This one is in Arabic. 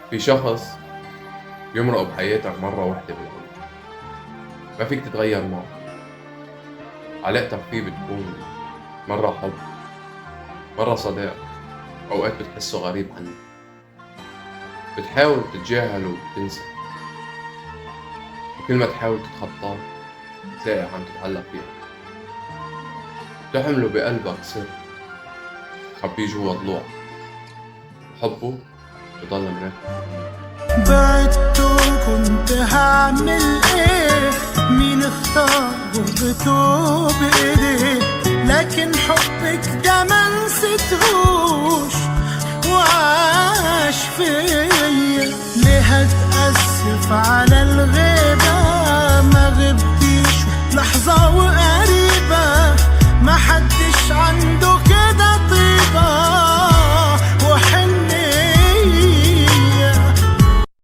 في شخص بيمرق بحياتك مرة واحدة بالعمر، ما فيك تتغير معه. علاقتك فيه بتكون مرة حب، مرة صداقة، أوقات بتحسه غريب عنك، بتحاول تتجاهله وتنسى، وكل ما تحاول تتخطاه تلاقي عم تتعلق فيه. بتحمله بقلبك سر خبيه جوا ضلوعك، وحبه بضل مرافق. بعدت وكنت هعمل ايه؟ مين اختار غربته بايديه؟ لكن حبك ده ما نسيتهوش وعاش فيا. ليه هتأسف على الغيبة؟ ما غبتيش لحظة